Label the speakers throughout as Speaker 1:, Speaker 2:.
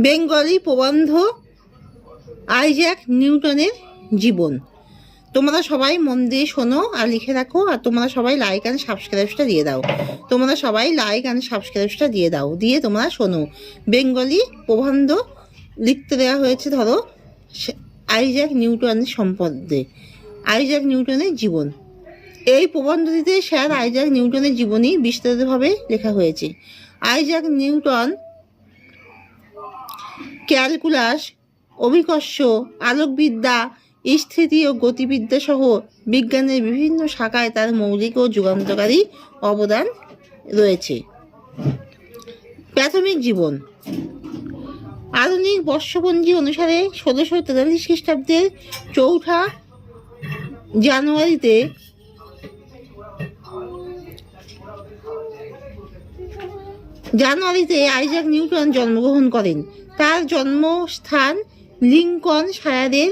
Speaker 1: Bengali প্রবন্ধ Isaac নিউটনের জীবন। তোমরা সবাই মন দিয়ে শোনো আর লিখে রাখো, আর তোমরা সবাই লাইক অ্যান্ড সাবস্ক্রাইবটা দিয়ে দাও। তোমরা সবাই লাইক অ্যান্ড সাবস্ক্রাইবটা দিয়ে দাও, দিয়ে তোমরা শোনো। বেঙ্গলি প্রবন্ধ লিখতে দেওয়া হয়েছে ধরো আইজ্যাক নিউটনের সম্বন্ধে, আইজ্যাক নিউটনের জীবন। এই প্রবন্ধটিতে স্যার আইজ্যাক নিউটনের জীবনী বিস্তারিতভাবে লেখা হয়েছে। আইজ্যাক নিউটন ক্যালকুলাস, অভিকর্ষ, আলোকবিদ্যা, স্থিতি ও গতিবিদ্যা সহ বিজ্ঞানের বিভিন্ন শাখায় তার মৌলিক ও যুগান্তকারী অবদান রয়েছে। প্রাথমিক জীবন। আধুনিক বর্ষপঞ্জি অনুসারে 1643 খ্রিস্টাব্দের 4 জানুয়ারিতে আইজ্যাক নিউটন জন্মগ্রহণ করেন। তার জন্মস্থান লিঙ্কন শায়ারের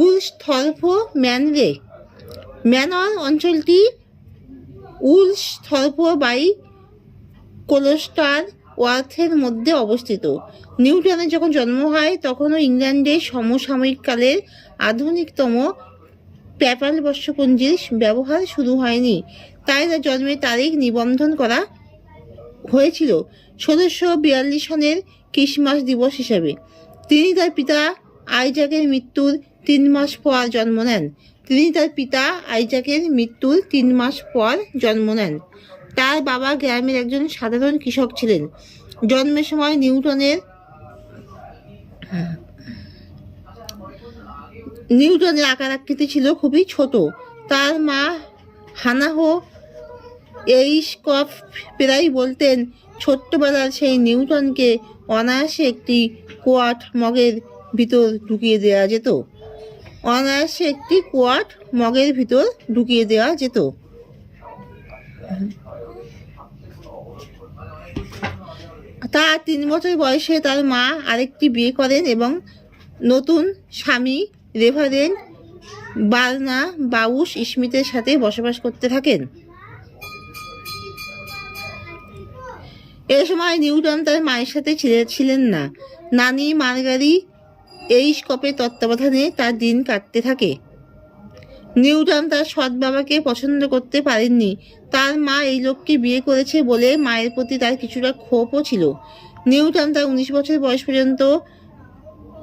Speaker 1: উলসথর্প ম্যানর অঞ্চলটি উলসথর্প বাই কোলস্টার ওয়ার্থের মধ্যে অবস্থিত। নিউটনের যখন জন্ম হয় তখনও ইংল্যান্ডের সমসাময়িক কালের আধুনিকতম প্যাপাল বর্ষপঞ্জির ব্যবহার শুরু হয়নি, তাই তার জন্মের তারিখ নিবন্ধন করা হয়েছিল 1642 সনের ক্রিসমাস দিবস হিসাবে। তিনি তার পিতা আইজ্যাকের মৃত্যুর 3 মাস পর জন্ম নেন। তার বাবা গ্রামের একজন সাধারণ কৃষক ছিলেন। জন্মের সময় নিউটনের আকার আকৃতি ছিল খুবই ছোট। তার মা হানাহ এইসকফ প্রায় বলতেন, ছোট্টবেলার সেই নিউটনকে অনায়াসে একটি কোয়ার্ট মগের ভিতর ঢুকিয়ে দেওয়া যেত। তার 3 বছর বয়সে তার মা আরেকটি বিয়ে করেন এবং নতুন স্বামী রেভারেন্ড বার্নাবাউস স্মিথের সাথে বসবাস করতে থাকেন। এ সময় নিউটন তার মায়ের সাথে ছিলেন না। নানি মার্গারি এইসকপের তত্ত্বাবধানে তার দিন কাটতে থাকে। নিউটন তার সৎ বাবাকে পছন্দ করতে পারেননি। তার মা এই লোককে বিয়ে করেছে বলে মায়ের প্রতি তার কিছুটা ক্ষোভও ছিল। নিউটন তার 19 বছর বয়স পর্যন্ত